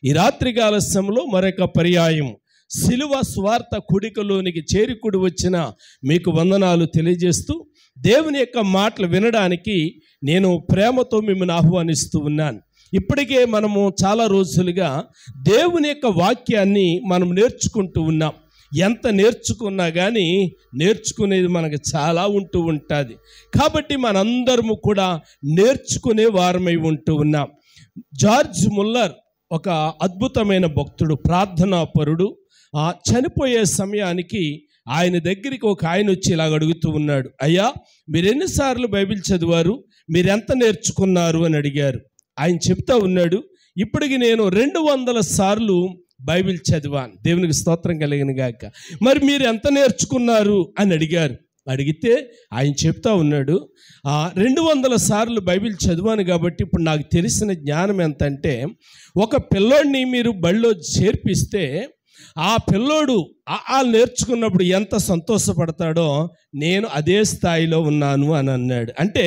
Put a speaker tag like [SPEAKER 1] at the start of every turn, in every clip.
[SPEAKER 1] ఈ రాత్రికాల సమయంలో మరొక పర్యాయం సిలువ స్వార్థ కుడికలోనికి చేరికుడి వచ్చిన మీకు వందనాలు తెలియజేస్తూ దేవుని యొక్క మాటలు వినడానికి నేను ప్రేమతో మిమ్మల్ని ఆహ్వానిస్తూ ఉన్నాను. ఇప్పటికే మనము చాలా రోజులుగా దేవుని యొక్క వాక్యాన్ని మనం నేర్చుకుంటూ ఉన్నాం. ఎంత నేర్చుకున్నా కానీ నేర్చుకునేది మనకు చాలా ఉంటూ ఉంటుంది. కాబట్టి మనందరము కూడా నేర్చుకునే వారమై ఉంటూ ఉన్నాం. జార్జ్ ముల్లర్ ఒక అద్భుతమైన భక్తుడు, ప్రార్థనాపరుడు. చనిపోయే సమయానికి ఆయన దగ్గరికి ఒక ఆయన వచ్చి ఇలాగ అడుగుతూ ఉన్నాడు, అయ్యా మీరు ఎన్నిసార్లు బైబిల్ చదివారు, మీరు ఎంత నేర్చుకున్నారు అని అడిగారు. ఆయన చెప్తా ఉన్నాడు, ఇప్పటికి నేను 200 సార్లు బైబిల్ చదివాను. దేవునికి స్తోత్రం కలిగిన గాక. మరి మీరు ఎంత నేర్చుకున్నారు అని అడిగారు. అడిగితే ఆయన చెప్తా ఉన్నాడు, 200 సార్లు బైబిల్ చదివాను కాబట్టి ఇప్పుడు నాకు తెలిసిన జ్ఞానం ఎంత అంటే, ఒక పిల్లోడిని మీరు బడిలో చేర్పిస్తే ఆ పిల్లోడు నేర్చుకున్నప్పుడు ఎంత సంతోషపడతాడో నేను అదే స్థాయిలో ఉన్నాను అని అన్నాడు. అంటే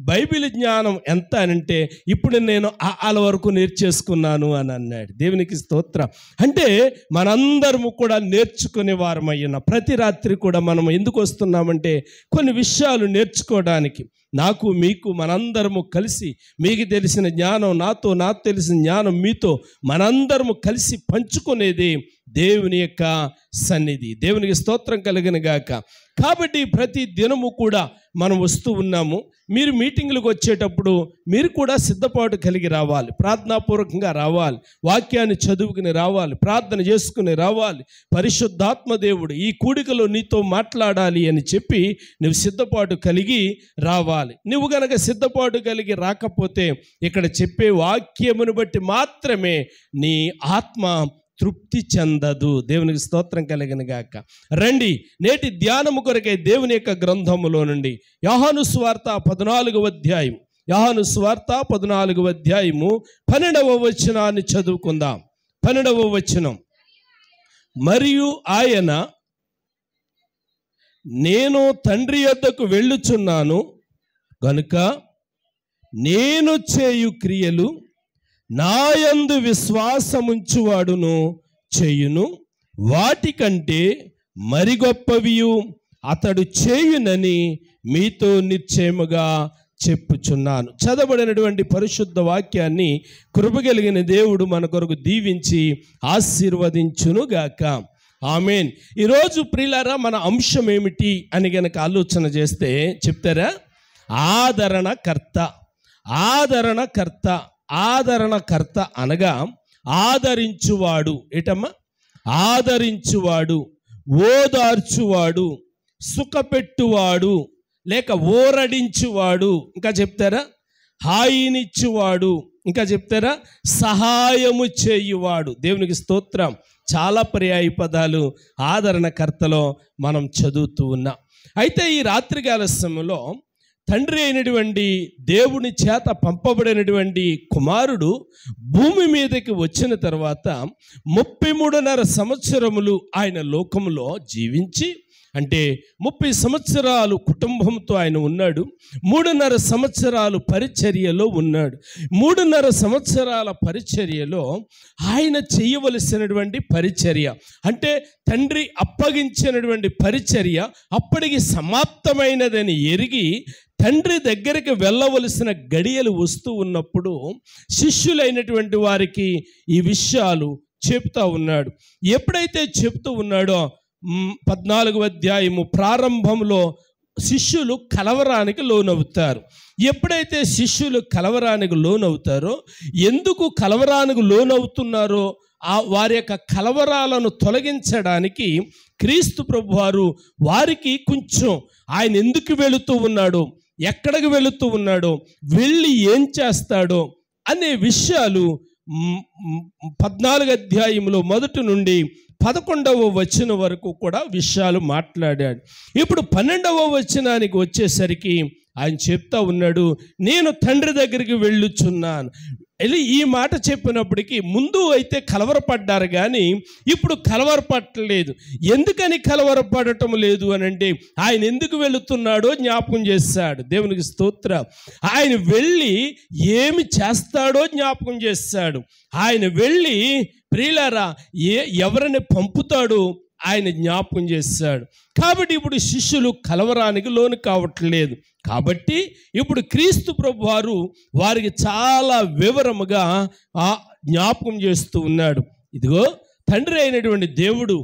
[SPEAKER 1] బైబిల్ జ్ఞానం ఎంత అనంటే ఇప్పుడు నేను వరకు నేర్చేసుకున్నాను అని అన్నాడు. దేవునికి స్తోత్రం. అంటే మనందరము కూడా నేర్చుకునే వారమయ్యున్నాం. ప్రతి రాత్రి కూడా మనం ఎందుకు వస్తున్నామంటే కొన్ని విషయాలు నేర్చుకోవడానికి. నాకు మీకు మనందరము కలిసి, మీకు తెలిసిన జ్ఞానం నాకు తెలిసిన జ్ఞానం మీతో మనందరము కలిసి పంచుకునేది దేవుని యొక్క సన్నిధి. దేవునికి స్తోత్రం కలిగిన గాక. కాబట్టి ప్రతి దినము కూడా మనం వస్తూ ఉన్నాము. మీరు మీటింగులకు వచ్చేటప్పుడు మీరు కూడా సిద్ధపాటు కలిగి రావాలి, ప్రార్థనాపూర్వకంగా రావాలి, వాక్యాన్ని చదువుకుని రావాలి, ప్రార్థన చేసుకుని రావాలి. పరిశుద్ధాత్మ దేవుడు ఈ కూడికలో నీతో మాట్లాడాలి అని చెప్పి నువ్వు సిద్ధపాటు కలిగి రావాలి. నువ్వు గనక సిద్ధపాటు కలిగి రాకపోతే ఇక్కడ చెప్పే వాక్యమును బట్టి మాత్రమే నీ ఆత్మ తృప్తి చెందదు. దేవునికి స్తోత్రం కలిగిన గాక. రండి నేటి ధ్యానము కొరకై దేవుని యొక్క గ్రంథములో నుండి యోహాను సువార్త 14వ అధ్యాయం, యోహాను సువార్త 14వ అధ్యాయము 12వ వచనాన్ని చదువుకుందాం. 12వ వచనం, మరియు ఆయన, నేను తండ్రి యొద్దకు వెళ్ళుచున్నాను గనుక నేను చేయు క్రియలు నాయందు విశ్వాసముంచువాడును చేయును, వాటికంటే మరి గొప్పవియు అతడు చేయునని మీతో నిశ్చయముగా చెప్పుచున్నాను. చదవబడినటువంటి పరిశుద్ధ వాక్యాన్ని కృపగలిగిన దేవుడు మన కొరకు దీవించి ఆశీర్వదించునుగాక. ఆమేన్. ఈరోజు ప్రియులారా మన అంశం ఏమిటి అని గనక ఆలోచన చేస్తే చెప్తారా? ఆదరణకర్త. ఆదరణకర్త. ఆదరణకర్త అనగా ఆదరించువాడు. ఏటమ్మా? ఆదరించువాడు, ఓదార్చువాడు, సుఖపెట్టువాడు, లేక ఓరడించువాడు. ఇంకా చెప్తారా? హాయినిచ్చువాడు. ఇంకా చెప్తారా? సహాయము చేయువాడు. దేవునికి స్తోత్రం. చాలా పర్యాయ పదాలు ఆదరణకర్తలో మనం చదువుతూ ఉన్నాం. అయితే ఈ రాత్రికాల సమయంలో తండ్రి అయినటువంటి దేవుని చేత పంపబడినటువంటి కుమారుడు భూమి మీదకి వచ్చిన తర్వాత 33.5 సంవత్సరములు ఆయన లోకములో జీవించి, అంటే 30 సంవత్సరాలు కుటుంబంతో ఆయన ఉన్నాడు. 3.5 సంవత్సరాలు పరిచర్యలో ఉన్నాడు. 3.5 సంవత్సరాల పరిచర్యలో ఆయన చేయవలసినటువంటి పరిచర్య, అంటే తండ్రి అప్పగించినటువంటి పరిచర్య అప్పటికి సమాప్తమైనదని ఎరిగి తండ్రి దగ్గరికి వెళ్ళవలసిన గడియలు వస్తూ ఉన్నప్పుడు శిష్యులైనటువంటి వారికి ఈ విషయాలు చెప్తా ఉన్నాడు. ఎప్పుడైతే చెప్తూ ఉన్నాడో 14వ అధ్యాయము ప్రారంభంలో శిష్యులు కలవరానికి లోనవుతారు. ఎప్పుడైతే శిష్యులు కలవరానికి లోనవుతారో, ఎందుకు కలవరానికి లోనవుతున్నారో వారి యొక్క కలవరాలను తొలగించడానికి క్రీస్తు ప్రభువారు వారికి కొంచెం ఆయన ఎందుకు వెళుతూ ఉన్నాడో, ఎక్కడికి వెళుతూ ఉన్నాడో, వెళ్ళి ఏం చేస్తాడో అనే విషయాలు 14వ అధ్యాయంలో మొదటి నుండి 11వ వచనం వరకు కూడా విషయాలు మాట్లాడాడు. ఇప్పుడు 12వ వచనానికి వచ్చేసరికి ఆయన చెప్తా ఉన్నాడు, నేను తండ్రి దగ్గరికి వెళ్ళుచున్నాను. ఈ మాట చెప్పినప్పటికీ ముందు అయితే కలవరపడ్డారు, కానీ ఇప్పుడు కలవరపడలేదు. ఎందుకని కలవరపడటం లేదు అని అంటే, ఆయన ఎందుకు వెళుతున్నాడో జ్ఞాపకం చేశాడు. దేవునికి స్తోత్రం. ఆయన వెళ్ళి ఏమి చేస్తాడో జ్ఞాపకం చేశాడు. ఆయన వెళ్ళి ప్రియులారా ఎవరిని పంపుతాడో ఆయన జ్ఞాపకం చేశాడు. కాబట్టి ఇప్పుడు శిష్యులు కలవరానికి లోను కావట్లేదు. కాబట్టి ఇప్పుడు క్రీస్తు ప్రభు వారు వారికి చాలా వివరముగా జ్ఞాపకం చేస్తూ ఉన్నాడు. ఇదిగో తండ్రి అయినటువంటి దేవుడు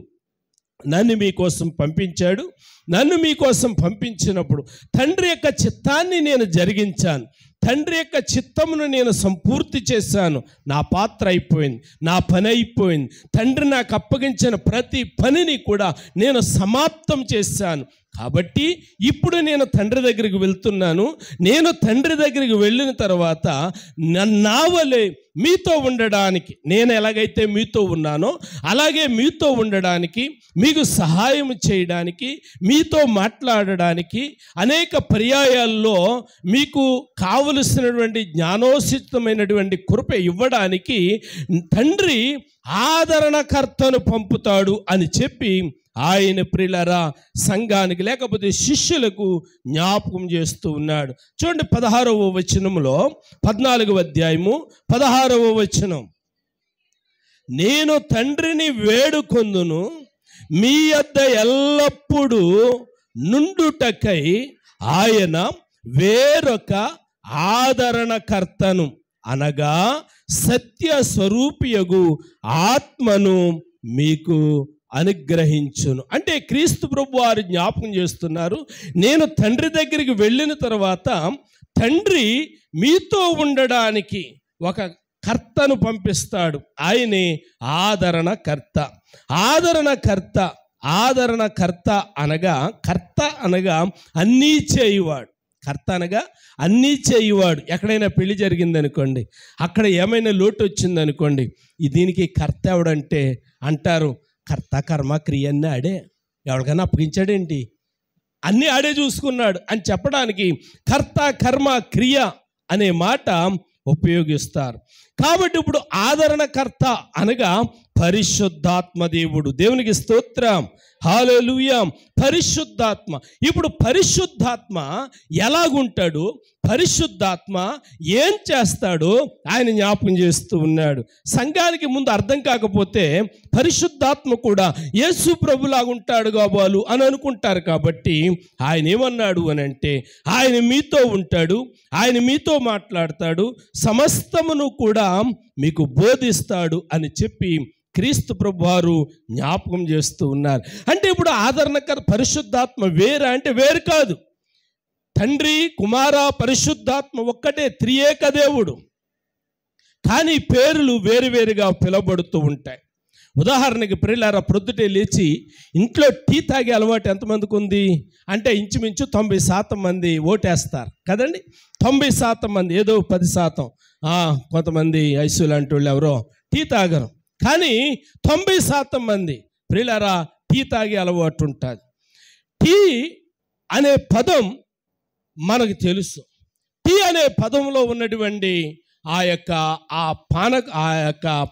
[SPEAKER 1] నన్ను మీకోసం పంపించాడు. నన్ను మీకోసం పంపించినప్పుడు తండ్రి యొక్క చిత్తాన్ని నేను జరిగించాను. తండ్రి యొక్క చిత్తమును నేను సంపూర్తి చేశాను. నా పాత్ర అయిపోయింది, నా పని అయిపోయింది. తండ్రి నాకు అప్పగించిన ప్రతి పనిని కూడా నేను సమాప్తం చేశాను. కాబట్టి ఇప్పుడు నేను తండ్రి దగ్గరికి వెళ్తున్నాను. నేను తండ్రి దగ్గరికి వెళ్ళిన తర్వాత నా వలె మీతో ఉండడానికి, నేను ఎలాగైతే మీతో ఉన్నానో అలాగే మీతో ఉండడానికి, మీకు సహాయం చేయడానికి, మీతో మాట్లాడడానికి, అనేక పర్యాయాల్లో మీకు కావలసినటువంటి జ్ఞానోచితమైనటువంటి కృప ఇవ్వడానికి తండ్రి ఆదరణకర్తను పంపుతాడు అని చెప్పి ఆయన ప్రియులారా సంఘానికి లేకపోతే శిష్యులకు జ్ఞాపకం చేస్తూ ఉన్నాడు. చూడండి 16వ వచనంలో, 14వ అధ్యాయము 16వ వచనం, నేను తండ్రిని వేడుకొందును మీ యొద్ద ఎల్లప్పుడూ నుండుటకై ఆయన వేరొక ఆదరణకర్తను అనగా సత్య స్వరూపియగు ఆత్మను మీకు అనుగ్రహించును. అంటే క్రీస్తు ప్రభు వారు జ్ఞాపకం చేస్తున్నారు, నేను తండ్రి దగ్గరికి వెళ్ళిన తర్వాత తండ్రి మీతో ఉండడానికి ఒక కర్తను పంపిస్తాడు. ఆయనే ఆదరణకర్త. ఆదరణకర్త ఆదరణకర్త అనగా, కర్త అనగా అన్నీ చేయువాడు. కర్త అనగా అన్నీ చేయువాడు. ఎక్కడైనా పెళ్లి జరిగిందనుకోండి, అక్కడ ఏమైనా లోటు వచ్చిందనుకోండి, దీనికి కర్త ఎవడంటే అంటారు, కర్త కర్మ క్రియ అన్నీ ఆడే, ఎవరికైనా అప్పగించాడేంటి, అన్నీ ఆడే చూసుకున్నాడు అని చెప్పడానికి కర్త కర్మ క్రియ అనే మాట ఉపయోగిస్తారు. కాబట్టి ఇప్పుడు ఆదరణకర్త అనగా పరిశుద్ధాత్మ దేవుడు. దేవునికి స్తోత్రం, హల్లెలూయా. పరిశుద్ధాత్మ. ఇప్పుడు పరిశుద్ధాత్మ ఎలాగుంటాడు, పరిశుద్ధాత్మ ఏం చేస్తాడో ఆయన జ్ఞాపకం చేస్తూ ఉన్నాడు. సంఘానికి ముందు అర్థం కాకపోతే పరిశుద్ధాత్మ కూడా యేసు ప్రభులాగుంటాడు కాబోలు అని అనుకుంటారు. కాబట్టి ఆయన ఏమన్నాడు అని అంటే, ఆయన మీతో ఉంటాడు, ఆయన మీతో మాట్లాడతాడు, సమస్తమును కూడా మీకు బోధిస్తాడు అని చెప్పి క్రీస్తు ప్రభు వారు జ్ఞాపకం చేస్తూ ఉన్నారు. అంటే ఇప్పుడు ఆదరణకర పరిశుద్ధాత్మ వేరా అంటే వేరు కాదు. తండ్రి కుమార పరిశుద్ధాత్మ ఒక్కటే, త్రియేక దేవుడు. కానీ పేర్లు వేరువేరుగా పిలువబడుతూ ఉంటాయి. ఉదాహరణకి ప్రియులారా, ప్రొద్దుటే లేచి ఇంట్లో టీ తాగే అలవాటు ఎంతమందికి ఉంది అంటే ఇంచుమించు 90% మంది ఓటేస్తారు కదండి. 90% మంది, ఏదో 10% కొంతమంది ఐసు లాంటి వాళ్ళు ఎవరో టీ తాగరు. కానీ 90% మంది ప్రియులారా టీ తాగే అలవాటు ఉంటుంది. టీ అనే పదం మనకు తెలుసు. టీ అనే పదంలో ఉన్నటువంటి ఆ యొక్క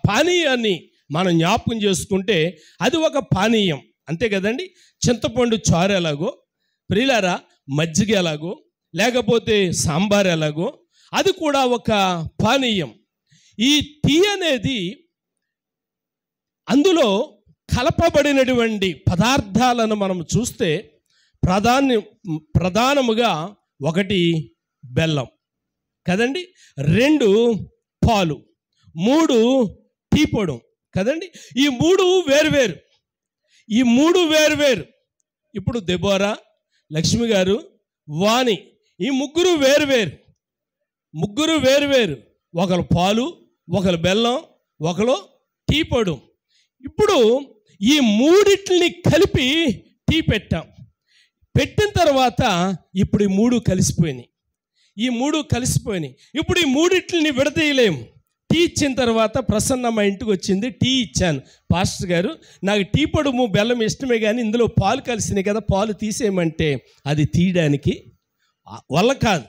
[SPEAKER 1] పానీయాన్ని మనం జ్ఞాపకం చేసుకుంటే అది ఒక పానీయం, అంతే కదండి. చింతపండు చారు ఎలాగో, ప్రియులారా మజ్జిగ ఎలాగో, లేకపోతే సాంబార్ ఎలాగో, అది కూడా ఒక పానీయం. ఈ టీ అనేది అందులో కలపబడినటువంటి పదార్థాలను మనం చూస్తే ప్రధానముగా 1 బెల్లం కదండి, 2 పాలు, 3 టీ పొడి కదండి. ఈ 3 వేరువేరు, ఈ 3 వేరువేరు. ఇప్పుడు దెబోరా, లక్ష్మి గారు, వాణి, ఈ ముగ్గురు వేరువేరు. ఒకరు పాలు, ఒకరు బెల్లం, ఒకరు టీ పొడి. ఇప్పుడు ఈ మూడిటిని కలిపి టీ పెట్టిన తర్వాత ఇప్పుడు ఈ 3 కలిసిపోయినాయి. ఇప్పుడు ఈ మూడిటిని విడదీయలేము. టీ ఇచ్చిన తర్వాత ప్రసన్న మా ఇంటికి వచ్చింది, టీ ఇచ్చాను, పాస్టర్ గారు నాకు టీ పొడుము బెల్లం ఇష్టమే కానీ ఇందులో పాలు కలిసినాయి కదా, పాలు తీసేయమంటే అది తీయడానికి వల్ల కాదు.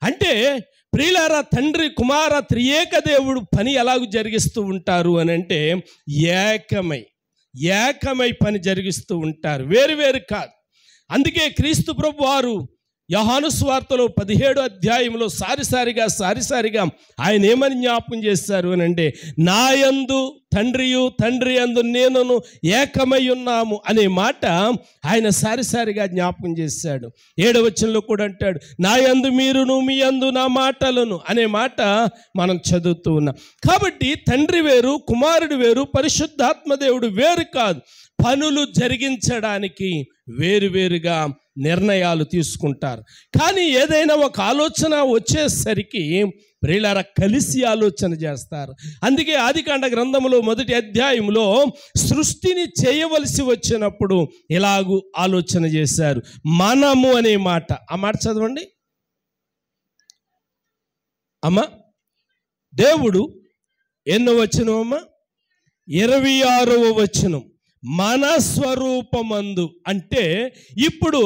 [SPEAKER 1] అంటే ప్రియులారా, తండ్రి కుమార త్రియేక దేవుడు పని ఎలాగూ జరిగిస్తూ ఉంటారు అని అంటే ఏకమై పని జరిగిస్తూ ఉంటారు, వేరు కాదు. అందుకే క్రీస్తు ప్రభు వారు యోహాను సువార్తలో 17వ అధ్యాయంలో సారిసారిగా ఆయన ఏమని జ్ఞాపకం చేశారు అని అంటే, నా యందు తండ్రి యందు నేనును ఏకమై ఉన్నాము అనే మాట ఆయన సారిసారిగా జ్ఞాపకం చేశాడు. 7వ వచనంలో కూడా అంటాడు, నా యందు మీరును మీ యందు నా మాటలను అనే మాట మనం చదువుతూ ఉన్నాం. కాబట్టి తండ్రి వేరు, కుమారుడు వేరు, పరిశుద్ధాత్మ దేవుడు వేరు కాదు. పనులు జరిగించడానికి వేరుగా నిర్ణయాలు తీసుకుంటారు. కానీ ఏదైనా ఒక ఆలోచన వచ్చేసరికి ప్రియులారా కలిసి ఆలోచన చేస్తారు. అందుకే ఆదికాండ గ్రంథంలో 1వ అధ్యాయంలో సృష్టిని చేయవలసి వచ్చినప్పుడు ఇలాగూ ఆలోచన చేశారు. మనము అనే మాట, ఆ మాట చదవండి అమ్మా. దేవుడు ఎన్నో వచనం అమ్మా? 26వ వచనం. మన స్వరూపమందు అంటే ఇప్పుడు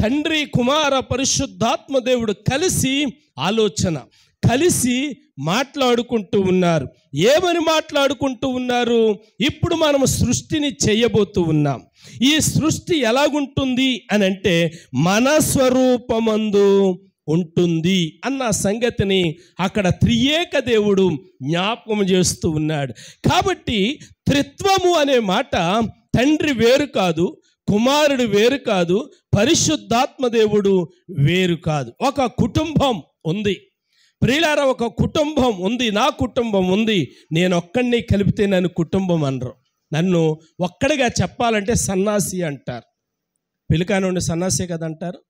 [SPEAKER 1] తండ్రి కుమార పరిశుద్ధాత్మ దేవుడు కలిసి మాట్లాడుకుంటూ ఉన్నారు. ఏమని మాట్లాడుకుంటూ ఉన్నారు? ఇప్పుడు మనం సృష్టిని చేయబోతూ ఉన్నాం. ఈ సృష్టి ఎలాగుంటుంది అని అంటే మన స్వరూపమందు ఉంటుంది అన్న సంగతిని అక్కడ త్రియేక దేవుడు జ్ఞాపకం చేస్తూ ఉన్నాడు. కాబట్టి త్రిత్వము అనే మాట తండ్రి వేరు కాదు, కుమారుడు వేరు కాదు, పరిశుద్ధాత్మ దేవుడు వేరు కాదు. ఒక కుటుంబం ఉంది ప్రియులారా, ఒక కుటుంబం ఉంది. నా కుటుంబం ఉంది. నేను ఒక్కడిని కలిపితే నన్ను కుటుంబం అనరు. నన్ను ఒక్కడిగా చెప్పాలంటే సన్నాసి అంటారు. పిలికానుండి సన్నాసి కదా అంటారు,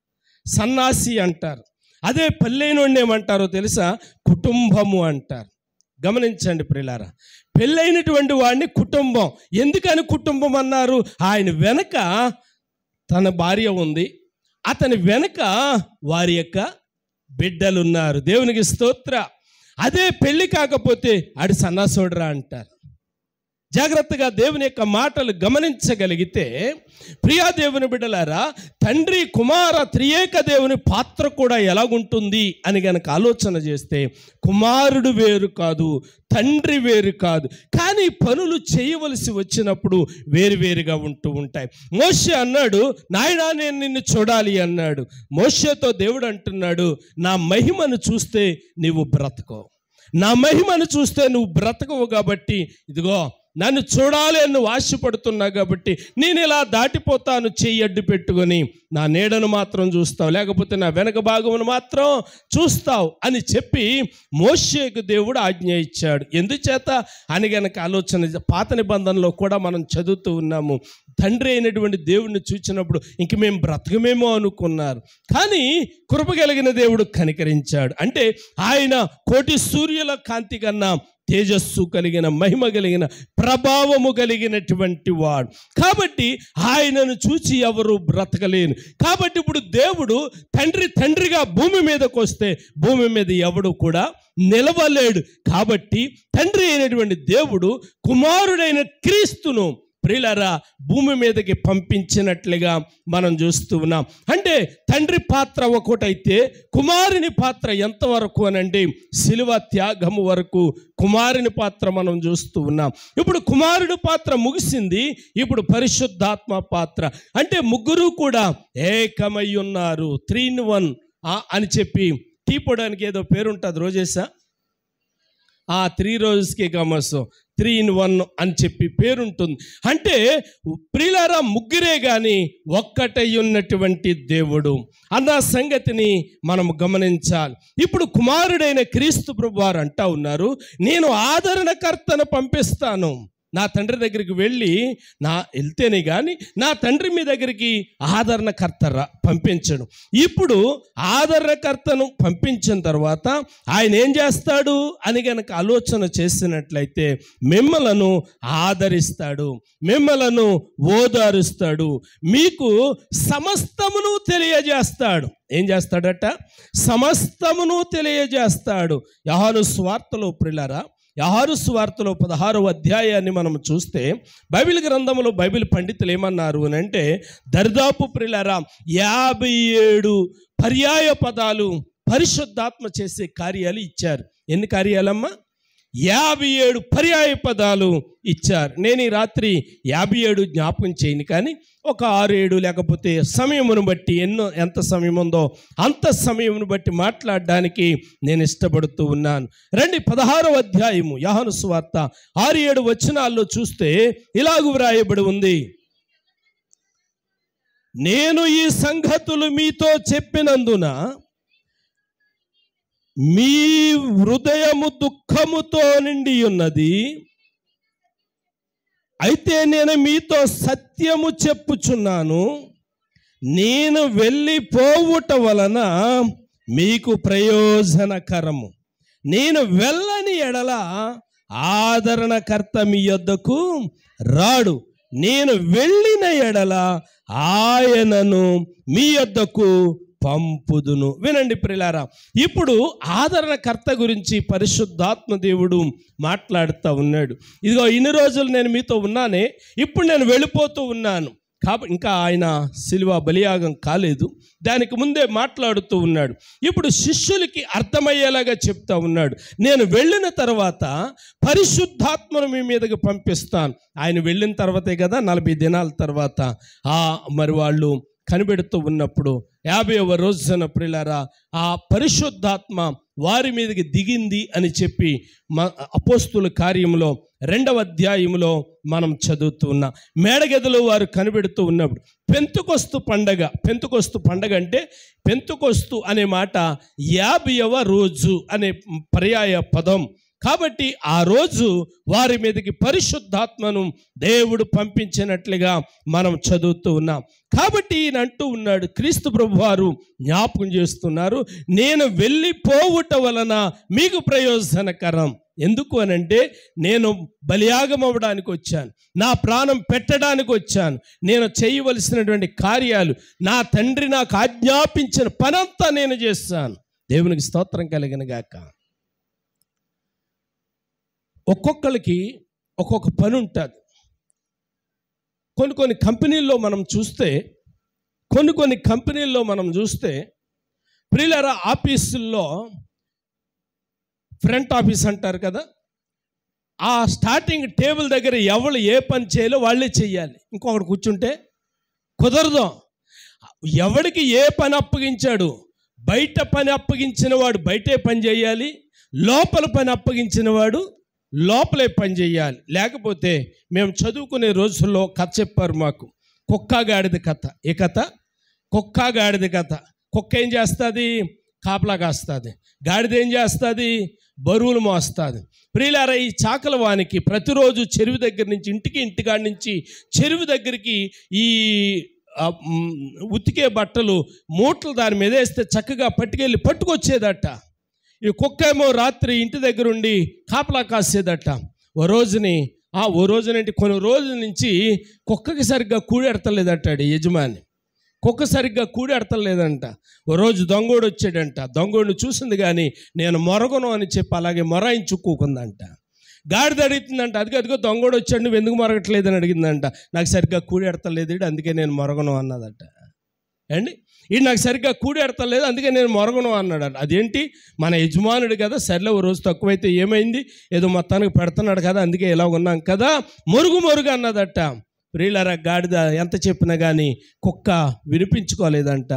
[SPEAKER 1] సన్నాసి అంటారు. అదే పెళ్ళైనోడిని ఏమంటారో తెలుసా? కుటుంబము అంటారు. గమనించండి ప్రియులారా, పెళ్ళైనటువంటి వాడిని కుటుంబం. ఎందుకని కుటుంబం అన్నారు? ఆయన వెనక తన భార్య ఉంది, అతని వెనక వారి యొక్క బిడ్డలున్నారు. దేవునికి స్తోత్ర. అదే పెళ్ళి కాకపోతే ఆడి సన్నాసోడరా అంటారు. జాగ్రత్తగా దేవుని యొక్క మాటలు గమనించగలిగితే ప్రియా దేవుని బిడ్డలారా, తండ్రి కుమార త్రియేక దేవుని పాత్ర కూడా ఎలాగుంటుంది అని గనక ఆలోచన చేస్తే కుమారుడు వేరు కాదు, తండ్రి వేరు కాదు. కానీ పనులు చేయవలసి వచ్చినప్పుడు వేరుగా ఉంటూ ఉంటాయి. మోషే అన్నాడు, నాయనా నేను నిన్ను చూడాలి అన్నాడు. మోషేతో దేవుడు అంటున్నాడు, నా మహిమను చూస్తే నీవు బ్రతకవు, నా మహిమను చూస్తే నువ్వు బ్రతకవు. కాబట్టి ఇదిగో నన్ను చూడాలి అని నువ్వు ఆశపడుతున్నా కాబట్టి నేను ఇలా దాటిపోతాను, చెయ్యి అడ్డు పెట్టుకొని నా నీడను మాత్రం చూస్తావు, లేకపోతే నా వెనక భాగమును మాత్రం చూస్తావు అని చెప్పి మోషేకు దేవుడు ఆజ్ఞ ఇచ్చాడు. ఎందుచేత అని గనక ఆలోచన పాత నిబంధనలో కూడా మనం చదువుతూ ఉన్నాము. తండ్రి అయినటువంటి దేవుడిని చూచినప్పుడు ఇంక మేము బ్రతకమేమో అనుకున్నారు. కానీ కృప కలిగిన దేవుడు కనికరించాడు. అంటే ఆయన కోటి సూర్యుల కాంతి కన్నా తేజస్సు కలిగిన, మహిమ కలిగిన, ప్రభావము కలిగినటువంటి వాడు. కాబట్టి ఆయనను చూచి ఎవరు బ్రతకలేను. కాబట్టి ఇప్పుడు దేవుడు తండ్రిగా భూమి మీదకి వస్తే భూమి మీద ఎవడు కూడా నిలవలేడు. కాబట్టి తండ్రి అయినటువంటి దేవుడు కుమారుడైన క్రీస్తును ప్రియులారా భూమి మీదకి పంపించినట్లుగా మనం చూస్తూ ఉన్నాం. అంటే తండ్రి పాత్ర ఒకటైతే కుమారుని పాత్ర ఎంతవరకు అనండి, శిలువ త్యాగము వరకు కుమారుని పాత్ర మనం చూస్తూ ఉన్నాం. ఇప్పుడు కుమారుడు పాత్ర ముగిసింది, ఇప్పుడు పరిశుద్ధాత్మ పాత్ర. అంటే ముగ్గురు కూడా ఏకమై ఉన్నారు. 3 in 1 అని చెప్పి టీ పోవడానికి ఏదో పేరు ఉంటుంది, రోజేసా 3 రోజుకి కమర్సు 3 in 1 అని చెప్పి పేరుంటుంది. అంటే ప్రియులారా ముగ్గురే కానీ ఒక్కటై ఉన్నటువంటి దేవుడు అన్న సంగతిని మనం గమనించాలి. ఇప్పుడు కుమారుడైన క్రీస్తు ప్రభు వారు అంటా ఉన్నారు, నేను ఆదరణకర్తను పంపిస్తాను. నా తండ్రి దగ్గరికి వెళ్తేనే కానీ నా తండ్రి మీ దగ్గరికి ఆదరణకర్త పంపించడు. ఇప్పుడు ఆదరణకర్తను పంపించిన తర్వాత ఆయన ఏం చేస్తాడు అని గనక ఆలోచన చేసినట్లయితే మిమ్మలను ఆదరిస్తాడు, మిమ్మలను ఓదారుస్తాడు, మీకు సమస్తమును తెలియజేస్తాడు. ఏం చేస్తాడట? సమస్తమును తెలియజేస్తాడు. యోహాను సువార్తలో ప్రియులారా, యోహాను సువార్తలో 16వ అధ్యాయాన్ని మనం చూస్తే బైబిల్ గ్రంథంలో బైబిల్ పండితులు ఏమన్నారు అని అంటే, దరిదాపు ప్రియులారా 57 పర్యాయ పదాలు పరిశుద్ధాత్మ చేసే కార్యాలు ఇచ్చారు. ఎన్ని కార్యాలమ్మా? 57 పర్యాయ పదాలు ఇచ్చారు. నేను ఈ రాత్రి 57 జ్ఞాపకం చేయను, కానీ ఒక 6-7 లేకపోతే సమయమును బట్టి ఎంత సమయం ఉందో అంత సమయమును బట్టి మాట్లాడడానికి నేను ఇష్టపడుతూ ఉన్నాను. రండి 16వ అధ్యాయము యోహాను సువార్త 6-7 వచనాల్లో చూస్తే ఇలాగు వ్రాయబడి ఉంది. నేను ఈ సంగతులు మీతో చెప్పినందున మీ హృదయము దుఃఖముతో నిండి ఉన్నది. అయితే నేను మీతో సత్యము చెప్పుచున్నాను, నేను వెళ్ళిపోవుట వలన మీకు ప్రయోజనకరము. నేను వెళ్ళని ఎడల ఆదరణకర్త మీ యొద్దకు రాడు. నేను వెళ్ళిన ఎడల ఆయనను మీ యొద్దకు పంపుదును. వినండి ప్రియులారా, ఇప్పుడు ఆదరణకర్త గురించి పరిశుద్ధాత్మ దేవుడు మాట్లాడుతూ ఉన్నాడు. ఇదిగో ఇన్ని రోజులు నేను మీతో ఉన్నానే, ఇప్పుడు నేను వెళ్ళిపోతూ ఉన్నాను. కాబట్టి ఇంకా ఆయన సిలువ బలియాగం కాలేదు, దానికి ముందే మాట్లాడుతూ ఉన్నాడు. ఇప్పుడు శిష్యులకి అర్థమయ్యేలాగా చెప్తా ఉన్నాడు. నేను వెళ్ళిన తర్వాత పరిశుద్ధాత్మను మీ మీదకి పంపిస్తాను. ఆయన వెళ్ళిన తర్వాతే కదా 40 దినాల తర్వాత మరి వాళ్ళు కనిపెడుతూ ఉన్నప్పుడు 50వ రోజున ప్రియులారా ఆ పరిశుద్ధాత్మ వారి మీదకి దిగింది అని చెప్పి అపోస్తుల కార్యములో 2వ అధ్యాయములో మనం చదువుతూ ఉన్నాం. మేడగదిలో వారు కనిపెడుతూ ఉన్నప్పుడు పెంతుకొస్తు పండగ అంటే పెంతుకొస్తు అనే మాట 50వ రోజు అనే పర్యాయ పదం. కాబట్టి ఆ రోజు వారి మీదకి పరిశుద్ధాత్మను దేవుడు పంపించినట్లుగా మనం చదువుతూ ఉన్నాం. కాబట్టి ఈయన అంటూ ఉన్నాడు, క్రీస్తు ప్రభు వారు జ్ఞాపకం చేస్తున్నారు, నేను వెళ్ళిపోవుట వలన మీకు ప్రయోజనకరం. ఎందుకు అనంటే నేను బలియాగం అవ్వడానికి వచ్చాను, నా ప్రాణం పెట్టడానికి వచ్చాను. నేను చేయవలసినటువంటి కార్యాలు నా తండ్రి నాకు ఆజ్ఞాపించిన పనంతా నేను చేస్తాను. దేవునికి స్తోత్రం కలిగిన గాక. ఒక్కొక్కరికి ఒక్కొక్క పని ఉంటుంది. కొన్ని కంపెనీల్లో మనం చూస్తే ప్రియులారా ఆఫీసుల్లో ఫ్రంట్ ఆఫీస్ అంటారు కదా, ఆ స్టార్టింగ్ టేబుల్ దగ్గర ఎవరు ఏ పని చేయాలో వాళ్ళే చెయ్యాలి. ఇంకొకటి కూర్చుంటే కుదరదు. ఎవడికి ఏ పని అప్పగించాడు, బయట పని అప్పగించిన వాడు బయటే పని చేయాలి, లోపల పని అప్పగించిన వాడు లోపలే పని చేయాలి. లేకపోతే మేము చదువుకునే రోజుల్లో కథ చెప్పారు మాకు, కుక్కగాడిద కథ. ఏ కథ? కుక్కగాడిద కథ. కుక్క ఏం చేస్తుంది? కాపలా కాస్తుంది. గాడిద ఏం చేస్తుంది? బరువులు మోస్తుంది. ప్రియులారా, ఈ చాకల వానికి ప్రతిరోజు చెరువు దగ్గర నుంచి ఇంటికాడి నుంచి చెరువు దగ్గరికి ఈ ఉతికే బట్టలు మూటలు దాని మీద వేస్తే చక్కగా పట్టుకొచ్చేదట. ఈ కుక్క ఏమో రాత్రి ఇంటి దగ్గర ఉండి కాపలా కాసేదట. ఓ రోజునంటే కొన్ని రోజుల నుంచి కుక్కకి సరిగ్గా కూడెడతలేదట యజమాని. కుక్క సరిగ్గా కూడెడతలేదంట. ఓ రోజు దొంగోడు వచ్చాడంట. దొంగోడిని చూసింది కానీ నేను మొరగను అని చెప్పి అలాగే మొరాయించుకోకుందంట. గాడిద అడుగుతుందంట, అదిగో దొంగోడు వచ్చాడు, నువ్వు ఎందుకు మొరగట్లేదని అడిగిందంట. నాకు సరిగ్గా కూడెడతలేదు, అందుకే నేను మొరగను అన్నదట. అండి, ఇది నాకు సరిగ్గా కూడెడతలేదు, అందుకే నేను మొరగను అన్నాడు. అదేంటి, మన యజమానుడు కదా, సర్లే ఓ రోజు తక్కువైతే ఏమైంది, ఏదో మొత్తానికి పెడుతున్నాడు కదా, అందుకే ఇలా ఉన్నాం కదా, మొరుగు అన్నదట. ప్రియులారా, గాడిద ఎంత చెప్పినా కానీ కుక్క వినిపించుకోలేదంట.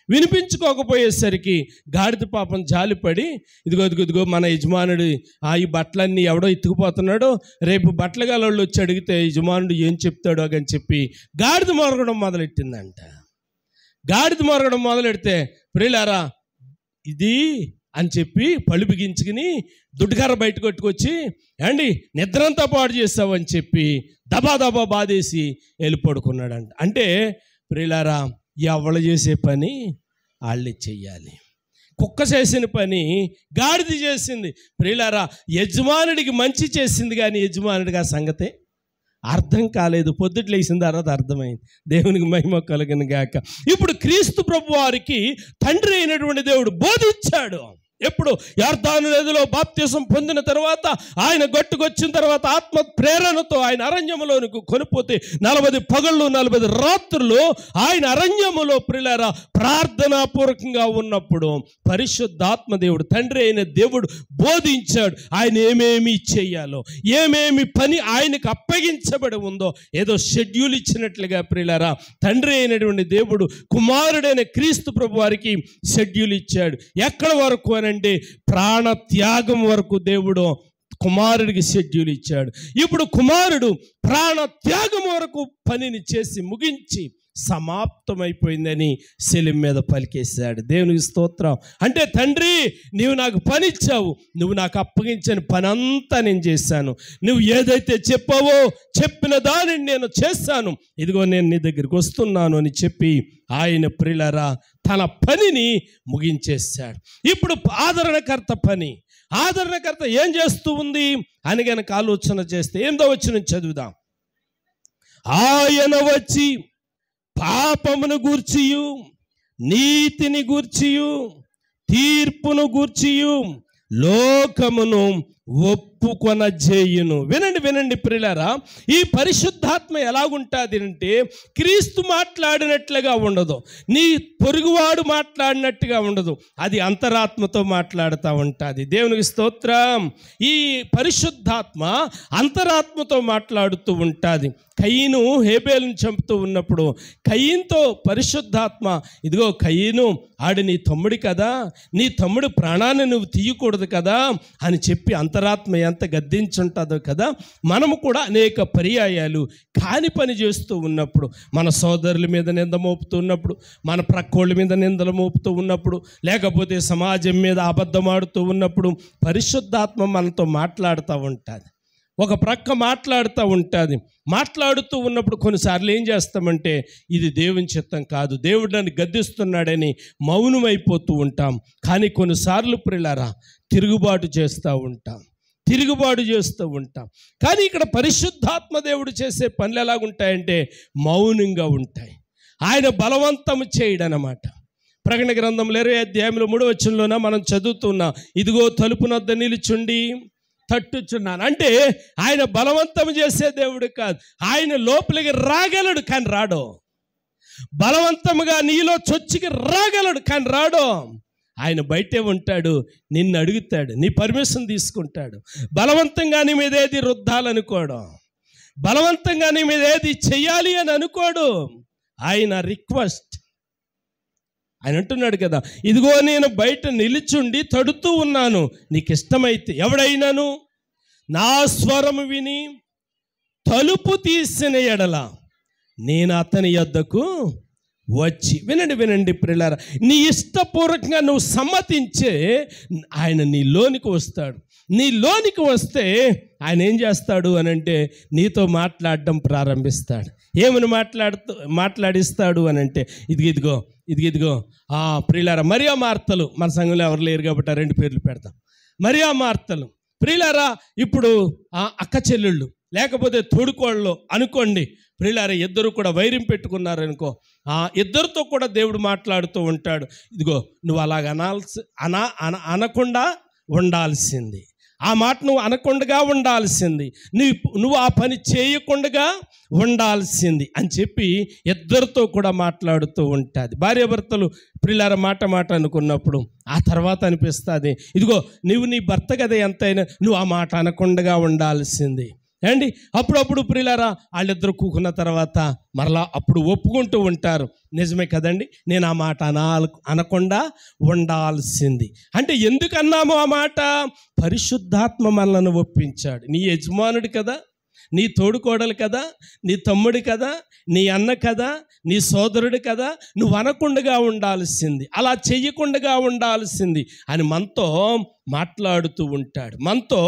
[SPEAKER 1] వినిపించుకోకపోయేసరికి గాడిద పాపం జాలిపడి ఇదిగో మన యజమానుడు ఈ బట్టలన్నీ ఎవడో ఎత్తుకుపోతున్నాడో, రేపు బట్టల గాలోళ్ళు వచ్చి అడిగితే యజమానుడు ఏం చెప్తాడో అని చెప్పి గాడిద మొరగడం మొదలెట్టిందంట. గాడిద మొరగడం మొదలెడితే ప్రియులారా ఇది అని చెప్పి పళ్ళు బిగించుకుని దుడ్డుకర్ర బయట కొట్టుకొచ్చి, అండి నిద్రంతా పాడు చేస్తావు అని చెప్పి దబా బాధేసి వెళ్ళి పడుకున్నాడంట. అంటే ప్రియులారా, ఎవరు చేసే పని వాళ్ళే చెయ్యాలి. కుక్క చేసిన పని గాడిద చేసింది. ప్రియులారా, యజమానుడికి మంచి చేసింది కానీ యజమానుడికి ఆ సంగతే అర్థం కాలేదు. పొద్దుట్లు వేసిన తర్వాత అర్థమైంది. దేవునికి మహిమ కలుగును గాక. ఇప్పుడు క్రీస్తు ప్రభు వారికి తండ్రి అయినటువంటి దేవుడు బోధించాడు. ఎప్పుడు యొర్దాను నదిలో బాప్తిసం పొందిన తర్వాత ఆయన గట్టుకొచ్చిన తర్వాత ఆత్మ ప్రేరణతో ఆయన అరణ్యములోనికి కొనిపోతే 40 పగళ్ళు 40 రాత్రులు ఆయన అరణ్యములో ప్రియులారా ప్రార్థనాపూర్వకంగా ఉన్నప్పుడు పరిశుద్ధాత్మ దేవుడు, తండ్రి అయిన దేవుడు బోధించాడు ఆయన ఏమేమి చేయాలో, ఏమేమి పని ఆయనకు అప్పగించబడి ఉందో. ఏదో షెడ్యూల్ ఇచ్చినట్లుగా ప్రియులారా తండ్రి అయినటువంటి దేవుడు కుమారుడైన క్రీస్తు ప్రభు వారికి షెడ్యూల్ ఇచ్చాడు. ఎక్కడ వరకు అంటే ప్రాణ త్యాగం వరకు దేవుడు కుమారుడికి షెడ్యూల్ ఇచ్చాడు. ఇప్పుడు కుమారుడు ప్రాణ త్యాగం వరకు పనిని చేసి ముగించి సమాప్తమైపోయిందని శిలువ మీద పలికేశాడు. దేవునికి స్తోత్రం. అంటే తండ్రి నీవు నాకు పని ఇచ్చావు, నువ్వు నాకు అప్పగించిన పని అంతా నేను చేశాను, నువ్వు ఏదైతే చెప్పావో చెప్పిన దానిని నేను చేశాను, ఇదిగో నేను నీ దగ్గరికి వస్తున్నాను అని చెప్పి ఆయన ప్రియులారా తన పనిని ముగించేశాడు. ఇప్పుడు ఆదరణకర్త ఏం చేస్తూ ఉంది అని గనక ఆలోచన చేస్తే 8వ వచనం చదువుదాం. ఆయన వచ్చి పాపమును గూర్చియు నీతిని గూర్చియు తీర్పును గూర్చియు లోకమును ఒప్పుకొనజేయును. వినండి ప్రియులారా, ఈ పరిశుద్ధాత్మ ఎలాగుంటుంది అంటే క్రీస్తు మాట్లాడినట్లుగా ఉండదు, నీ పొరుగువాడు మాట్లాడినట్టుగా ఉండదు, అది అంతరాత్మతో మాట్లాడుతూ ఉంటుంది. దేవునికి స్తోత్రం. ఈ పరిశుద్ధాత్మ అంతరాత్మతో మాట్లాడుతూ ఉంటుంది. కయీను హేబేలును చంపుతూ ఉన్నప్పుడు కయీన్తో పరిశుద్ధాత్మ, ఇదిగో కయీను ఆడు నీ తమ్ముడి కదా, నీ తమ్ముడు ప్రాణాన్ని నువ్వు తీయకూడదు కదా అని చెప్పి అంతరాత్మ ఎంత గద్దించుంటుందో కదా. మనము కూడా అనేక పర్యాయాలు కాని పని చేస్తూ ఉన్నప్పుడు, మన సోదరుల మీద నింద మోపుతూ ఉన్నప్పుడు, మన ప్రక్కోళ్ళ మీద నిందలు మోపుతూ ఉన్నప్పుడు, లేకపోతే సమాజం మీద అబద్ధం ఆడుతూ ఉన్నప్పుడు పరిశుద్ధాత్మ మనతో మాట్లాడుతూ ఉంటుంది. ఒక ప్రక్క మాట్లాడుతూ ఉంటుంది. మాట్లాడుతూ ఉన్నప్పుడు కొన్నిసార్లు ఏం చేస్తామంటే ఇది దేవుని చిత్తం కాదు, దేవుడు నన్ను గద్దిస్తున్నాడని మౌనమైపోతూ ఉంటాం. కానీ కొన్నిసార్లు ప్రియులారా తిరుగుబాటు చేస్తూ ఉంటాం. కానీ ఇక్కడ పరిశుద్ధాత్మ దేవుడు చేసే పనులు ఎలాగుంటాయంటే మౌనంగా ఉంటాయి. ఆయన బలవంతం చేయడనమాట. ప్రకటన గ్రంథంలో 20వ అధ్యాయంలో 3వ వచనంలోన మనం చదువుతున్నాం, ఇదిగో తలుపు వద్ద నిలుచుండి తట్టుచున్నాను. అంటే ఆయన బలవంతం చేసే దేవుడు కాదు, ఆయన లోపలికి రాగలడు కానీ రాడు. బలవంతముగా నీలో చొచ్చికి రాగలడు కానీ రాడు. ఆయన బయటే ఉంటాడు, నిన్ను అడుగుతాడు, నీ పర్మిషన్ తీసుకుంటాడు. బలవంతంగా నీ మీద ఏది రుద్దాలనుకోడు, బలవంతంగా నీ మీద ఏది చెయ్యాలి అని అనుకోడు. ఆయన రిక్వెస్ట్. ఆయన అంటున్నాడు కదా, ఇదిగో నేను బయట నిలుచుండి తడుతూ ఉన్నాను, నీకు ఇష్టమైతే ఎవడైనాను నా స్వరము విని తలుపు తీసిన ఎడల నేను అతని యొద్దకు వచ్చి. వినండి ప్రియులారా, నీ ఇష్టపూర్వకంగా నువ్వు సమ్మతించే ఆయన నీలోనికి వస్తాడు. నీలోనికి వస్తే ఆయన ఏం చేస్తాడు అని అంటే నీతో మాట్లాడడం ప్రారంభిస్తాడు. ఏమని మాట్లాడిస్తాడు అని అంటే ఇదిగో ప్రియులారా మరియా మార్తలు, మన సంఘంలో ఎవరు లేరు కాబట్టి 2 పేర్లు పెడతాం. మరియా మార్తలు ప్రియులారా, ఇప్పుడు అక్క చెల్లెళ్ళు లేకపోతే తోడుకోళ్ళు అనుకోండి ప్రియులారా, ఇద్దరు కూడా వైరం పెట్టుకున్నారనుకో, ఇద్దరితో కూడా దేవుడు మాట్లాడుతూ ఉంటాడు. ఇదిగో నువ్వు అలాగ అనకుండా ఉండాల్సింది, ఆ మాట నువ్వు అనకుండా ఉండాల్సింది, నువ్వు ఆ పని చేయకుండా ఉండాల్సింది అని చెప్పి ఇద్దరితో కూడా మాట్లాడుతూ ఉంటుంది. భార్యాభర్తలు ప్రియులార మాట అనుకున్నప్పుడు ఆ తర్వాత అనిపిస్తుంది, ఇదిగో నువ్వు నీ భర్త కదా ఎంతైనా నువ్వు ఆ మాట అనకుండా ఉండాల్సింది అండి. అప్పుడప్పుడు ప్రియులారా వాళ్ళిద్దరు కూకున్న తర్వాత మరలా అప్పుడు ఒప్పుకుంటూ ఉంటారు, నిజమే కదండి నేను ఆ మాట అనకుండా ఉండాల్సింది. అంటే ఎందుకు అన్నాము ఆ మాట? పరిశుద్ధాత్మ మనల్ని ఒప్పించాడు. నీ యజమానుడు కదా, నీ తోడుకోడలు కదా, నీ తమ్ముడు కదా, నీ అన్న కదా, నీ సోదరుడు కదా, నువ్వు అనకుండా ఉండాల్సింది, అలా చెయ్యకుండా ఉండాల్సింది అని మనతో మాట్లాడుతూ ఉంటాడు, మనతో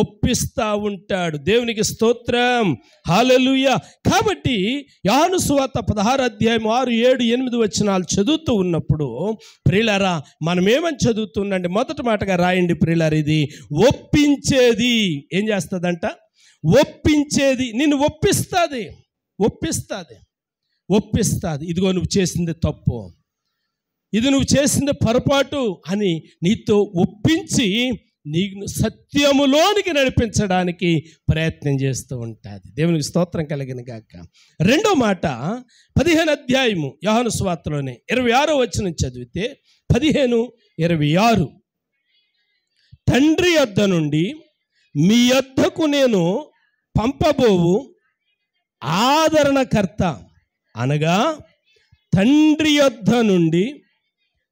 [SPEAKER 1] ఒప్పిస్తూ ఉంటాడు. దేవునికి స్తోత్రం, హల్లెలూయా. కాబట్టి యోహాను సువార్త 16వ అధ్యాయం 6, 7, 8 వచనాలు చదువుతూ ఉన్నప్పుడు ప్రియులారా మనం ఏమని చదువుతుందండి? మొదటి మాటగా రాయండి ప్రియులారా, ఇది ఒప్పించేది. ఏం చేస్తుందంట? ఒప్పించేది. నిన్ను ఒప్పిస్తుంది. ఇదిగో నువ్వు చేసింది తప్పు, ఇది నువ్వు చేసింది పొరపాటు అని నీతో ఒప్పించి నీకు సత్యములోనికి నడిపించడానికి ప్రయత్నం చేస్తూ ఉంటుంది. దేవునికి స్తోత్రం కలిగిన గాక. రెండో మాట 15వ అధ్యాయము యోహాను సువార్తలోనే 26వ వచనం చదివితే 15:26 తండ్రి యొద్ద నుండి మీ యొద్దకు నేను పంపబోవు ఆదరణకర్త అనగా తండ్రి యొద్ద నుండి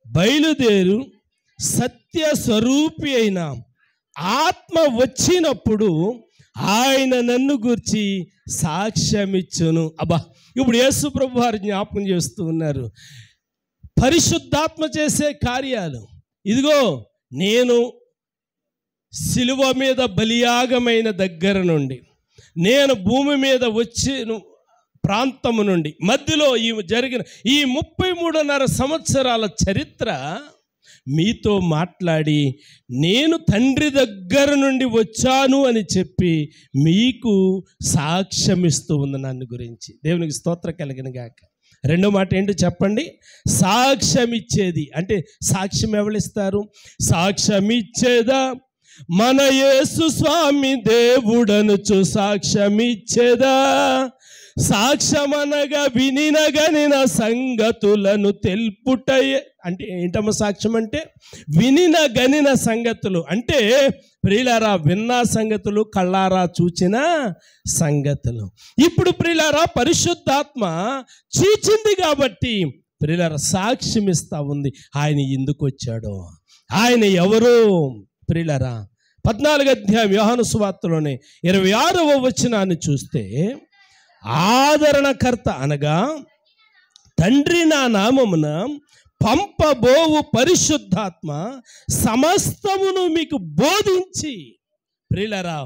[SPEAKER 1] బయలుదేరు సత్య స్వరూపి అయిన ఆత్మ వచ్చినప్పుడు ఆయన నన్ను గూర్చి సాక్ష్యమిచ్చును. అబ్బా, ఇప్పుడు యేసు ప్రభు వారు జ్ఞాపకం చేస్తూ ఉన్నారు పరిశుద్ధాత్మ చేసే కార్యాలు. ఇదిగో నేను సిలువ మీద బలియాగమైన దగ్గర నుండి, నేను భూమి మీద వచ్చిన ప్రాంతము నుండి, మధ్యలో ఈ జరిగిన ఈ 33.5 సంవత్సరాల చరిత్ర మీతో మాట్లాడి నేను తండ్రి దగ్గర నుండి వచ్చాను అని చెప్పి మీకు సాక్ష్యమిస్తూ ఉంది నన్ను గురించి. దేవునికి స్తోత్రం కలిగిన గాక. రెండో మాట ఏంటో చెప్పండి? సాక్ష్యం ఇచ్చేది. అంటే సాక్ష్యం ఎవరిస్తారు? సాక్ష్యం ఇచ్చేదా మన యేసు స్వామి దేవుడనుచు సాక్ష్యం ఇచ్చేదా. సాక్ష్యమనగా వినినగనిన సంగతులను తెలుపుటయే. అంటే ఏంటమ్మ సాక్ష్యం అంటే? వినినగనిన సంగతులు అంటే ప్రియులారా విన్న సంగతులు, కళ్ళారా చూచిన సంగతులు. ఇప్పుడు ప్రియులారా పరిశుద్ధాత్మ చూచింది కాబట్టి ప్రియులారా సాక్ష్యం ఇస్తా ఉంది. ఆయన ఎందుకు వచ్చాడో, ఆయన ఎవరు. ప్రియులారా 14వ అధ్యాయం యోహాను సువార్తలోనే 26వ వచనాన్ని చూస్తే ఆదరణకర్త అనగా తండ్రి నా నామమున పంపబోవు పరిశుద్ధాత్మ సమస్తమును మీకు బోధించి. ప్రియులారా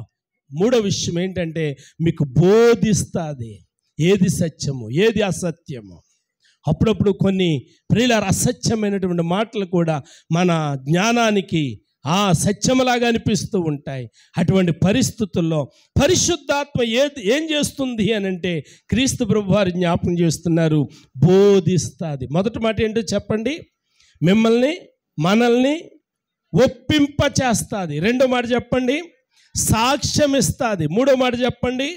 [SPEAKER 1] మూడో విషయం ఏంటంటే మీకు బోధిస్తుంది ఏది సత్యము ఏది అసత్యము. అప్పుడప్పుడు కొన్ని ప్రియులారా అసత్యమైనటువంటి మాటలు కూడా మన జ్ఞానానికి సత్యములాగా అనిపిస్తూ ఉంటాయి. అటువంటి పరిస్థితుల్లో పరిశుద్ధాత్మ ఏం చేస్తుంది అని అంటే క్రీస్తు ప్రభు వారు జ్ఞాపకం చేస్తున్నారు, బోధిస్తుంది. మొదటి మాట ఏంటో చెప్పండి? మిమ్మల్ని మనల్ని ఒప్పింప చేస్తుంది. రెండో మాట చెప్పండి? సాక్ష్యం ఇస్తుంది. మూడో మాట చెప్పండి?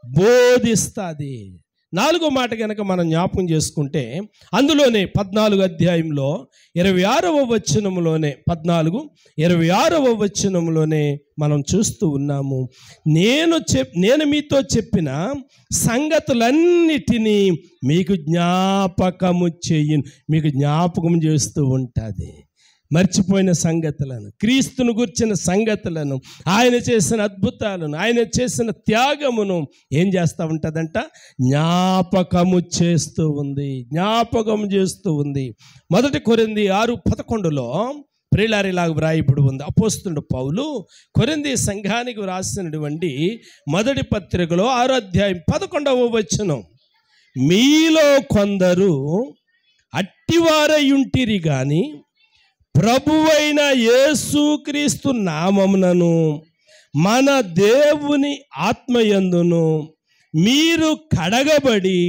[SPEAKER 1] బోధిస్తుంది. నాలుగో మాట కనుక మనం జ్ఞాపకం చేసుకుంటే అందులోనే 14వ అధ్యాయంలో 26వ వచనంలోనే 14:26వ వచనంలోనే మనం చూస్తూ ఉన్నాము. నేను మీతో చెప్పిన సంగతులన్నిటినీ మీకు జ్ఞాపకము చేయను. మీకు జ్ఞాపకం చేస్తూ ఉంటుంది మర్చిపోయిన సంగతులను, క్రీస్తును గుర్చిన సంగతులను, ఆయన చేసిన అద్భుతాలను, ఆయన చేసిన త్యాగమును ఏం చేస్తూ ఉంటుందంట? జ్ఞాపకము చేస్తూ ఉంది, జ్ఞాపకం చేస్తూ ఉంది. 1 కొరింథీ 6:11లో ప్రియులారిలాగా వ్రాయబడి ఉంది. అపోస్తలుడు పౌలు కొరింథీ సంఘానికి వ్రాసినటువంటి మొదటి పత్రికలో 6వ అధ్యాయం 11వ వచనం, మీలో కొందరు అట్టివారయుంటిరి గాని ప్రభువైన యేసుక్రీస్తు నామమునను మన దేవుని ఆత్మయందును మీరు కడగబడి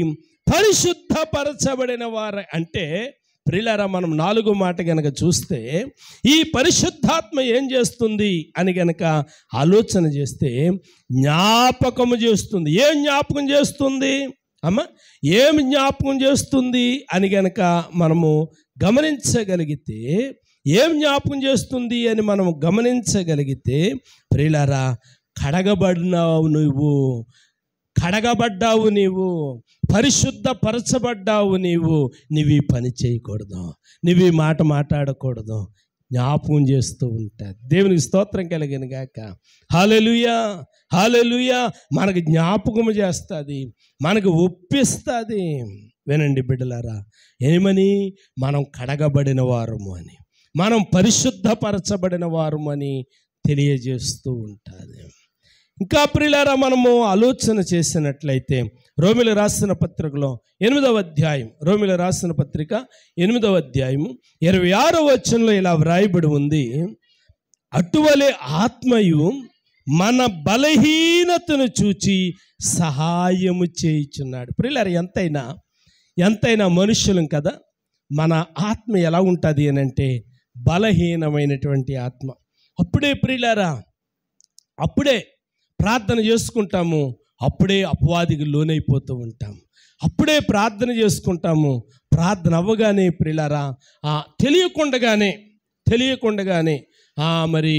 [SPEAKER 1] పరిశుద్ధపరచబడిన వారు. అంటే ప్రియులారా మనం 4వ మాట గనక చూస్తే ఈ పరిశుద్ధాత్మ ఏం చేస్తుంది అని గనక ఆలోచన చేస్తే జ్ఞాపకము చేస్తుంది. ఏం జ్ఞాపకం చేస్తుంది అమ్మ? ఏం జ్ఞాపకం చేస్తుంది అని గనక మనము గమనించగలిగితే, ఏం జ్ఞాపకం చేస్తుంది అని మనం గమనించగలిగితే ప్రియులారా కడగబడ్డావు నీవు, పరిశుద్ధపరచబడ్డావు నీవు ఈ పని చేయకూడదు, నువ్వు ఈ మాట మాట్లాడకూడదు. జ్ఞాపకం చేస్తూ ఉంటారు. దేవునికి స్తోత్రం కలిగిన గాక. హల్లెలూయా, హల్లెలూయా. మనకు జ్ఞాపకం చేస్తుంది, మనకు ఒప్పిస్తుంది. వినండి బిడ్డలారా, ఏమని? మనం కడగబడిన వారము అని, మనం పరిశుద్ధపరచబడిన వారము అని తెలియజేస్తూ ఉంటుంది. ఇంకా ప్రియులారా మనము ఆలోచన చేసినట్లయితే రోమిల రాసిన పత్రికలో 8వ అధ్యాయం, రోమిల రాసిన పత్రిక 8వ అధ్యాయము 26వ వచనంలో ఇలా వ్రాయబడి ఉంది, అటువలే ఆత్మయు మన బలహీనతను చూచి సహాయము చేయుచున్నాడు. ప్రియులారా ఎంతైనా మనుషులం కదా, మన ఆత్మ ఎలా ఉంటుంది అని అంటే బలహీనమైనటువంటి ఆత్మ. అప్పుడే ప్రియులారా, అప్పుడే ప్రార్థన చేసుకుంటాము, అప్పుడే అపవాదికి లోనైపోతూ ఉంటాం. అప్పుడే ప్రార్థన చేసుకుంటాము, ప్రార్థన అవ్వగానే ప్రియులారా తెలియకుండగానే మరి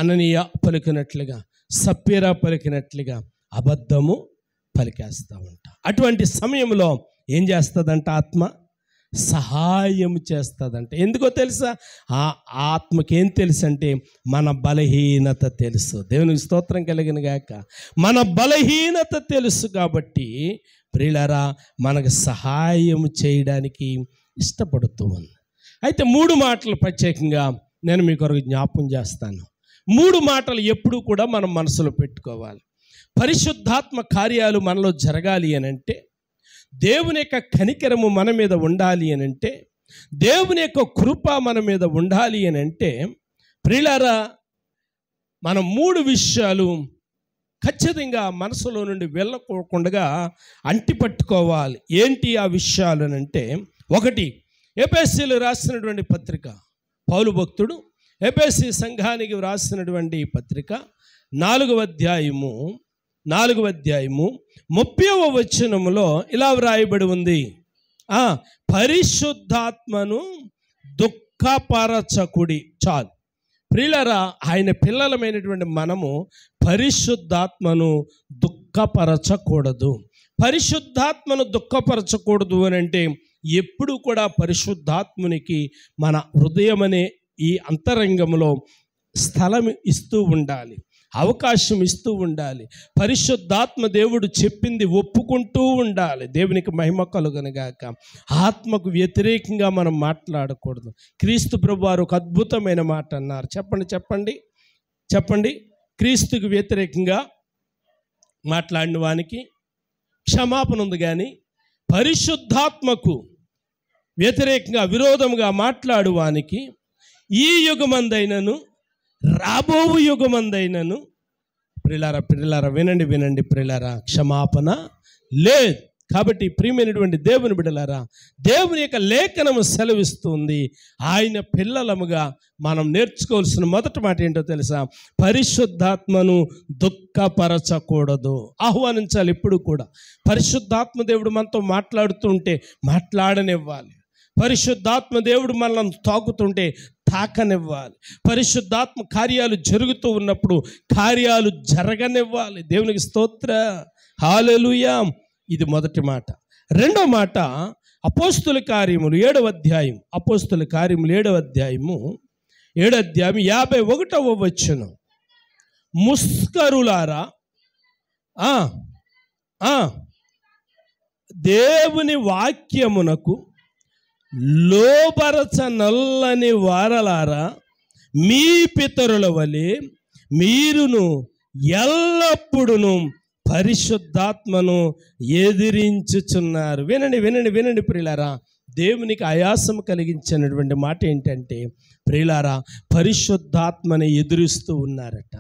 [SPEAKER 1] అననీయ పలికినట్లుగా, సప్పీరా పలికినట్లుగా అబద్ధము పలికేస్తూ ఉంటాం. అటువంటి సమయంలో ఏం చేస్తుందంట? ఆత్మ సహాయం చేస్తుందంట. ఎందుకో తెలుసా? ఆ ఆత్మకి ఏం తెలుసు అంటే మన బలహీనత తెలుసు. దేవునికి స్తోత్రం కలిగిన గాక. మన బలహీనత తెలుసు కాబట్టి ప్రియులారా మనకు సహాయం చేయడానికి ఇష్టపడుతూ ఉంది. అయితే 3 మాటలు ప్రత్యేకంగా నేను మీ కొరకు జ్ఞాపకం చేస్తాను. 3 మాటలు ఎప్పుడూ కూడా మనం మనసులో పెట్టుకోవాలి. పరిశుద్ధాత్మ కార్యాలు మనలో జరగాలి అని అంటే, దేవుని యొక్క కనికరము మన మీద ఉండాలి అని అంటే, దేవుని యొక్క కృప మన మీద ఉండాలి అని అంటే ప్రియులారా మనం 3 విషయాలు ఖచ్చితంగా మనసులో నుండి వెళ్ళకోకుండా అంటిపట్టుకోవాలి. ఏంటి ఆ విషయాలు అని అంటే, 1 ఎఫెసీయులు రాసినటువంటి పత్రిక, పౌలు భక్తుడు ఎఫెసీ సంఘానికి రాసినటువంటి పత్రిక 4వ అధ్యాయము 30వ వచనములో ఇలా వ్రాయబడి ఉంది, పరిశుద్ధాత్మను దుఃఖపరచకుడి. చాలు ప్రియులారా, ఆయన పిల్లలమైనటువంటి మనము పరిశుద్ధాత్మను దుఃఖపరచకూడదు. పరిశుద్ధాత్మను దుఃఖపరచకూడదు అని అంటే ఎప్పుడు కూడా పరిశుద్ధాత్మునికి మన హృదయం అనే ఈ అంతరంగంలో స్థలం ఇస్తూ ఉండాలి, అవకాశం ఇస్తూ ఉండాలి. పరిశుద్ధాత్మ దేవుడు చెప్పింది ఒప్పుకుంటూ ఉండాలి. దేవునికి మహిమ కలుగునుగాక. ఆత్మకు వ్యతిరేకంగా మనం మాట్లాడకూడదు. క్రీస్తు ప్రభువారు ఒక అద్భుతమైన మాట అన్నారు. చెప్పండి. క్రీస్తుకు వ్యతిరేకంగా మాట్లాడిన వానికి క్షమాపణ ఉంది, కానీ పరిశుద్ధాత్మకు వ్యతిరేకంగా విరోధంగా మాట్లాడు వానికి ఈ యుగమందైనను రాబోవు యుగమందైనను ప్రియులారా వినండి ప్రియులారా, క్షమాపణ లేదు. కాబట్టి ప్రియమైనటువంటి దేవుని బిడ్డలారా, దేవుని యొక్క లేఖనము సెలవిస్తుంది, ఆయన పిల్లలముగా మనం నేర్చుకోవాల్సిన మొదటి మాట ఏంటో తెలుసా? పరిశుద్ధాత్మను దుఃఖపరచకూడదు. ఆహ్వానించాలి. ఎప్పుడు కూడా పరిశుద్ధాత్మ దేవుడు మనతో మాట్లాడుతుంటే మాట్లాడనివ్వాలి. పరిశుద్ధాత్మ దేవుడు మనల్ని తాకుతుంటే తాకనివ్వాలి. పరిశుద్ధాత్మ కార్యాలు జరుగుతూ ఉన్నప్పుడు కార్యాలు జరగనివ్వాలి. దేవునికి స్తోత్ర, హల్లెలూయా. ఇది మొదటి మాట. రెండో మాట, అపోస్తుల కార్యములు 7వ అధ్యాయం, 7వ అధ్యాయము 51వ వచనం, ముస్కరులారా, దేవుని వాక్యమునకు లోబరచ నల్లని వారలారా, మీ పితరుల వలె మీరును ఎల్లప్పుడూ పరిశుద్ధాత్మను ఎదిరించుచున్నారు. వినండి ప్రియులారా, దేవునికి ఆయాసం కలిగించినటువంటి మాట ఏంటంటే ప్రియులారా, పరిశుద్ధాత్మని ఎదురిస్తూ ఉన్నారట.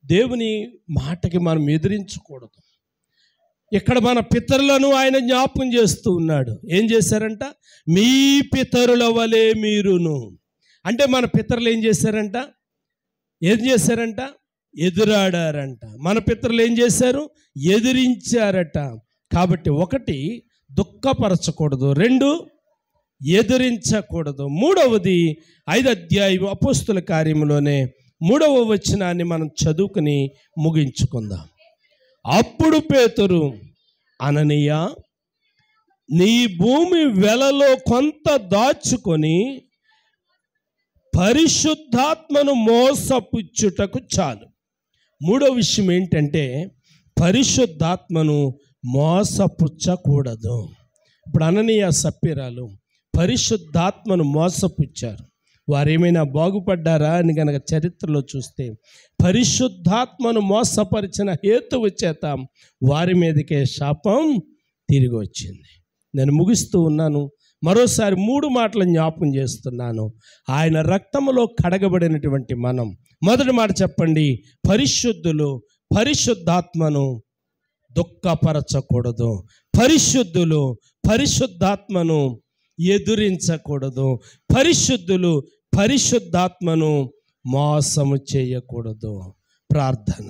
[SPEAKER 1] దేవుని మాటకి మనం ఎదిరించకూడదు. ఇక్కడ మన పితరులను ఆయన జ్ఞాపకం చేస్తూ ఉన్నాడు. ఏం చేశారంట? మీ పితరుల వలె మీరును. అంటే మన పితరులు ఏం చేశారంట? ఎదురాడారంట. మన పితరులు ఏం చేశారు? ఎదిరించారట. కాబట్టి 1 దుఃఖపరచకూడదు, 2 ఎదిరించకూడదు. 3వది 5వ అధ్యాయం అపోస్తుల కార్యములోనే 3వ వచనాన్ని మనం చదువుకుని ముగించుకుందాం. అప్పుడు పేతురు, అననీయ, నీ భూమి వెలలో కొంత దాచుకొని పరిశుద్ధాత్మను మోసపుచ్చుటకు చాలు. 3వ విషయం ఏంటంటే పరిశుద్ధాత్మను మోసపుచ్చకూడదు. ఇప్పుడు అననీయ సప్పీరాలు పరిశుద్ధాత్మను మోసపుచ్చారు. వారేమైనా బాగుపడ్డారా అని కనుక చరిత్రలో చూస్తే పరిశుద్ధాత్మను మోసపరిచిన హేతువు చేత వారి మీదకే శాపం తిరిగి వచ్చింది. నేను ముగిస్తూ ఉన్నాను. మరోసారి 3 మాటలు జ్ఞాపకం చేస్తున్నాను. ఆయన రక్తములో కడగబడినటువంటి మనం, మొదటి మాట చెప్పండి, పరిశుద్ధులు పరిశుద్ధాత్మను దుఃఖపరచకూడదు. పరిశుద్ధులు పరిశుద్ధాత్మను ఎదురించకూడదు. పరిశుద్ధులు పరిశుద్ధాత్మను మోసము చేయకూడదు. ప్రార్థన.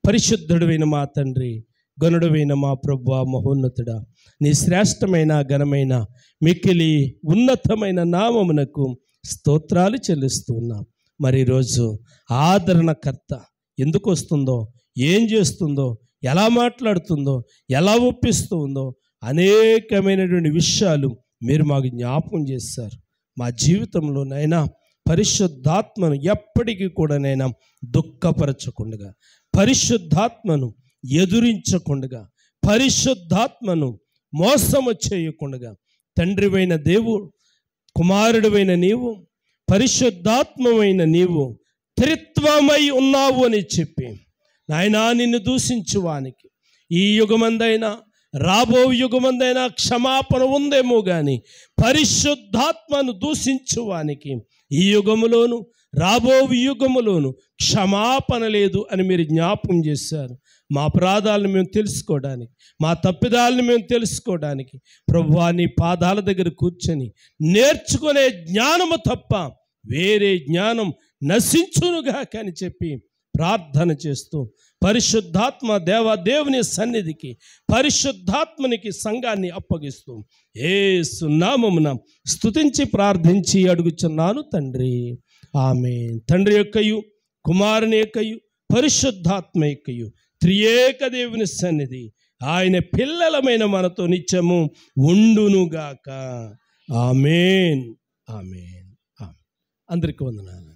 [SPEAKER 1] పరిశుద్ధుడైన మా తండ్రి, గనుడవైన మా ప్రభువా, మహోన్నతుడా, నీ శ్రేష్టమైన ఘనమైన మిక్కిలి ఉన్నతమైన నామమునకు స్తోత్రాలు చెల్లిస్తున్నాం. మరి ఈరోజు ఆదరణకర్త ఎందుకు వస్తుందో, ఏం చేస్తుందో, ఎలా మాట్లాడుతుందో, ఎలా ఒప్పిస్తూ ఉందో అనేకమైనటువంటి విషయాలు మీరు మాకు జ్ఞాపకం చేశారు. మా జీవితంలో నైనా పరిశుద్ధాత్మను ఎప్పటికీ కూడా నైనా దుఃఖపరచకుండా, పరిశుద్ధాత్మను ఎదురించకుండా, పరిశుద్ధాత్మను మోసము చేయకుండా, తండ్రివైన దేవుడు, కుమారుడివైన నీవు, పరిశుద్ధాత్మమైన నీవు త్రిత్వమై ఉన్నావు అని చెప్పి నాయనా నిన్ను దూషించువానికి ఈ యుగమందైనా రాబో యుగమందైనా క్షమాపణ ఉందేమో కానీ పరిశుద్ధాత్మను దూషించువానికి ఈ యుగములోను రాబో యుగములోను క్షమాపణ లేదు అని మీరు జ్ఞాపకం చేశారు. మా అపరాధాలను మేము తెలుసుకోవడానికి, మా తప్పిదాలను మేము తెలుసుకోవడానికి ప్రభువా నీ పాదాల దగ్గర కూర్చొని నేర్చుకునే జ్ఞానము తప్ప వేరే జ్ఞానం నశించునుగా అని చెప్పి ప్రార్థన చేస్తూ పరిశుద్ధాత్మ దేవుని సన్నిధికి, పరిశుద్ధాత్మనికి సంఘాన్ని అప్పగిస్తూ యేసు నామమున స్తుతించి ప్రార్థించి అడుగుచున్నాను తండ్రి, ఆమేన్. తండ్రి యొక్కయు, కుమారుని యొక్కయు, పరిశుద్ధాత్మ యొక్కయు త్రియేక దేవుని సన్నిధి ఆయన పిల్లలమైన మనతో నిత్యము ఉండునుగాక. ఆమేన్, ఆమేన్. అందరికీ వందనాలు.